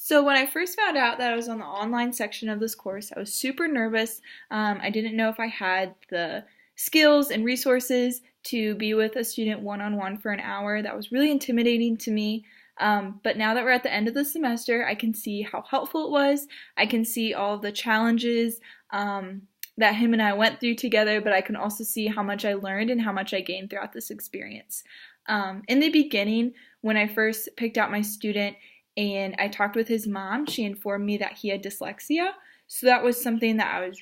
So when I first found out that I was on the online section of this course, I was super nervous. I didn't know if I had the skills and resources to be with a student one-on-one for an hour. That was really intimidating to me. But now that we're at the end of the semester, I can see how helpful it was. I can see all of the challenges that him and I went through together, but I can also see how much I learned and how much I gained throughout this experience. In the beginning, when I first picked out my student, and I talked with his mom. She informed me that he had dyslexia. So that was something that I was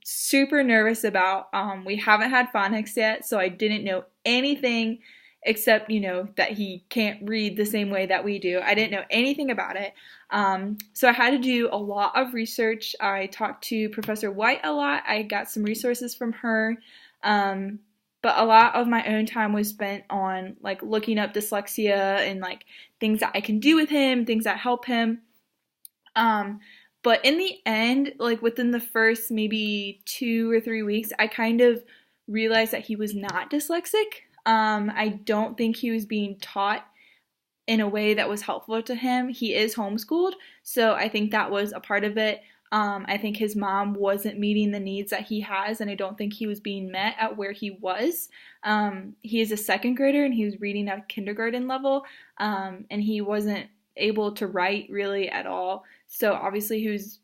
super nervous about. We haven't had phonics yet, so I didn't know anything except, that he can't read the same way that we do. I didn't know anything about it. So I had to do a lot of research. I talked to Professor White a lot. I got some resources from her. But a lot of my own time was spent on looking up dyslexia and things that I can do with him, things that help him. But in the end, within the first maybe 2 or 3 weeks, I kind of realized that he was not dyslexic. I don't think he was being taught in a way that was helpful to him. He is homeschooled, so I think that was a part of it. I think his mom wasn't meeting the needs that he has, and I don't think he was being met at where he was. He is a second grader, and he was reading at kindergarten level, and he wasn't able to write really at all. So obviously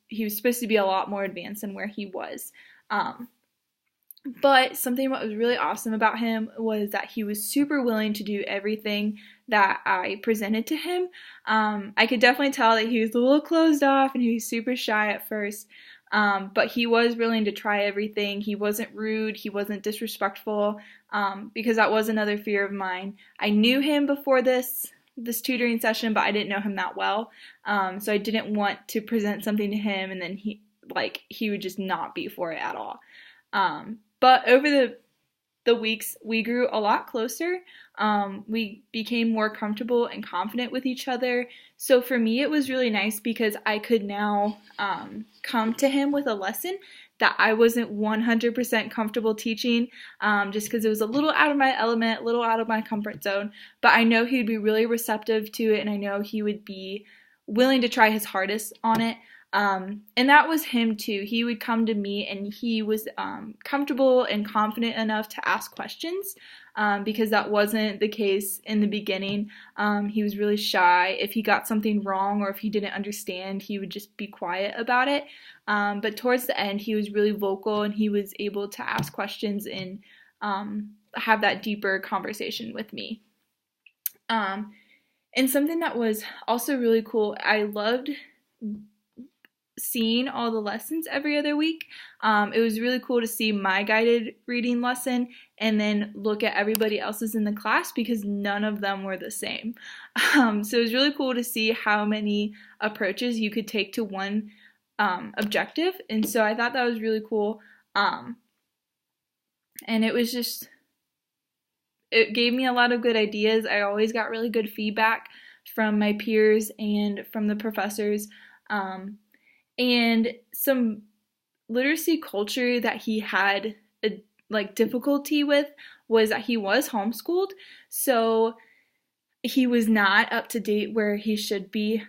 he was supposed to be a lot more advanced than where he was. But something that was really awesome about him was that he was super willing to do everything that I presented to him. I could definitely tell that he was a little closed off and he was super shy at first, but he was willing to try everything. He wasn't rude, he wasn't disrespectful, because that was another fear of mine. I knew him before this tutoring session, but I didn't know him that well, so I didn't want to present something to him and then he would just not be for it at all. But over the weeks, we grew a lot closer. We became more comfortable and confident with each other. So for me, it was really nice because I could now come to him with a lesson that I wasn't 100% comfortable teaching, just because it was a little out of my element, a little out of my comfort zone. But I know he'd be really receptive to it, and I know he would be willing to try his hardest on it. And that was him too. He would come to me and he was comfortable and confident enough to ask questions, because that wasn't the case in the beginning. He was really shy. If he got something wrong or if he didn't understand, he would just be quiet about it. But towards the end, he was really vocal and he was able to ask questions and have that deeper conversation with me. And something that was also really cool, I loved seeing all the lessons every other week. It was really cool to see my guided reading lesson and then look at everybody else's in the class because none of them were the same. So it was really cool to see how many approaches you could take to one objective, and so I thought that was really cool. And it gave me a lot of good ideas. I always got really good feedback from my peers and from the professors. And some literacy culture that he had difficulty with was that he was homeschooled, so he was not up to date where he should be.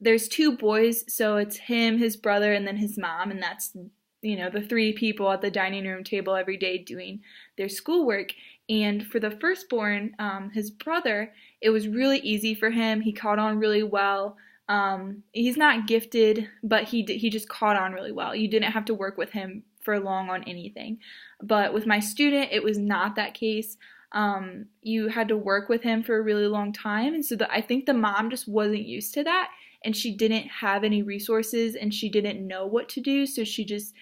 There's 2 boys, so it's him, his brother, and then his mom, and that's the 3 people at the dining room table every day doing their schoolwork. And for the firstborn, his brother, it was really easy for him. He caught on really well. He's not gifted, but he just caught on really well. You didn't have to work with him for long on anything. But with my student, it was not that case. You had to work with him for a really long time, and so I think the mom just wasn't used to that, and she didn't have any resources, and she didn't know what to do, so she just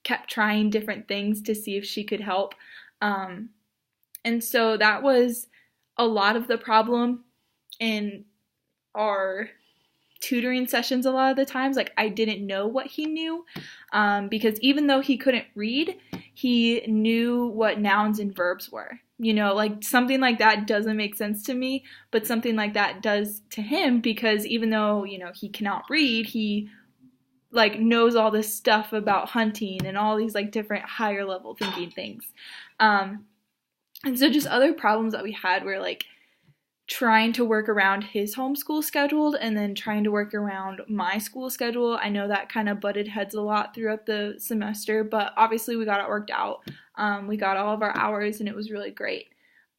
kept trying different things to see if she could help. And so that was a lot of the problem in our tutoring sessions a lot of the times. I didn't know what he knew, because even though he couldn't read, he knew what nouns and verbs were. Something like that doesn't make sense to me, but something like that does to him, because even though, he cannot read, he knows all this stuff about hunting and all these different higher level thinking things. And so just other problems that we had were trying to work around his homeschool schedule and then trying to work around my school schedule. I know that kind of butted heads a lot throughout the semester, but obviously we got it worked out. We got all of our hours and it was really great.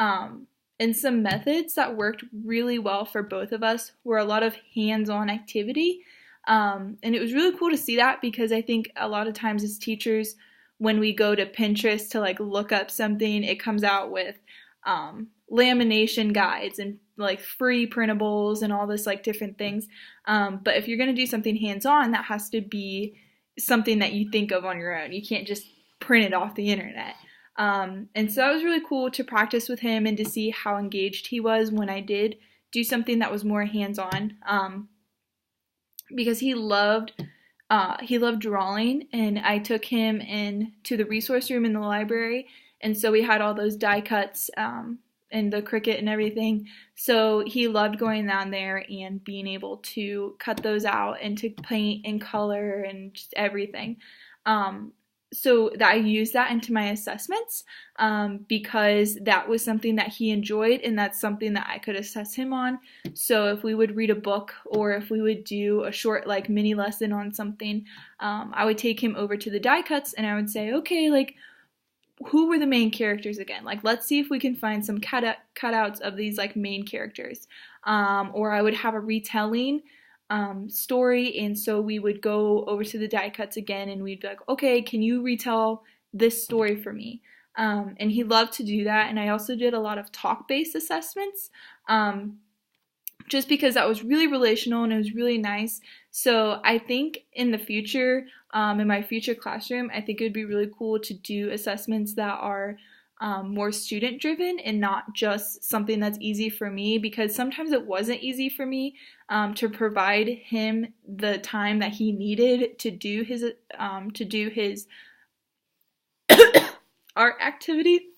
And some methods that worked really well for both of us were a lot of hands-on activity. And it was really cool to see that because I think a lot of times as teachers, when we go to Pinterest to like look up something, it comes out with lamination guides and like free printables and all this like different things. But if you're going to do something hands-on, that has to be something that you think of on your own. You can't just print it off the internet. And so that was really cool to practice with him and to see how engaged he was when I did do something that was more hands-on. Because he loved drawing, and I took him into the resource room in the library, and so we had all those die cuts and the Cricut and everything. So he loved going down there and being able to cut those out and to paint and color and just everything. So that I used that into my assessments because that was something that he enjoyed and that's something that I could assess him on. So if we would read a book or if we would do a short like mini lesson on something, I would take him over to the die cuts and I would say, okay, like who were the main characters again? Like let's see if we can find some cutouts of these like main characters. Or I would have a retelling story, and so we would go over to the die cuts again and we'd be like, okay, can you retell this story for me? And he loved to do that. And I also did a lot of talk-based assessments just because that was really relational and it was really nice. So I think in the future, in my future classroom, I think it would be really cool to do assessments that are more student driven and not just something that's easy for me, because sometimes it wasn't easy for me to provide him the time that he needed to do his art activity.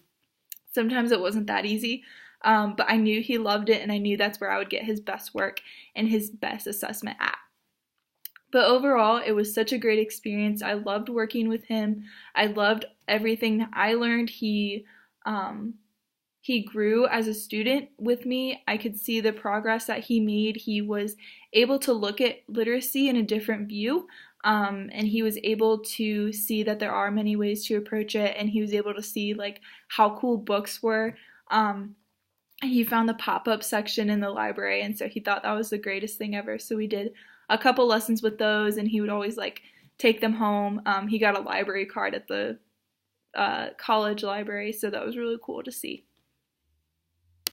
Sometimes it wasn't that easy, but I knew he loved it and I knew that's where I would get his best work and his best assessment at. But overall, it was such a great experience. I loved working with him. I loved everything that I learned. He grew as a student with me. I could see the progress that he made. He was able to look at literacy in a different view, and he was able to see that there are many ways to approach it, and he was able to see like how cool books were. He found the pop-up section in the library, and so he thought that was the greatest thing ever. So we did a couple lessons with those, and he would always like take them home. He got a library card at the college library, so that was really cool to see.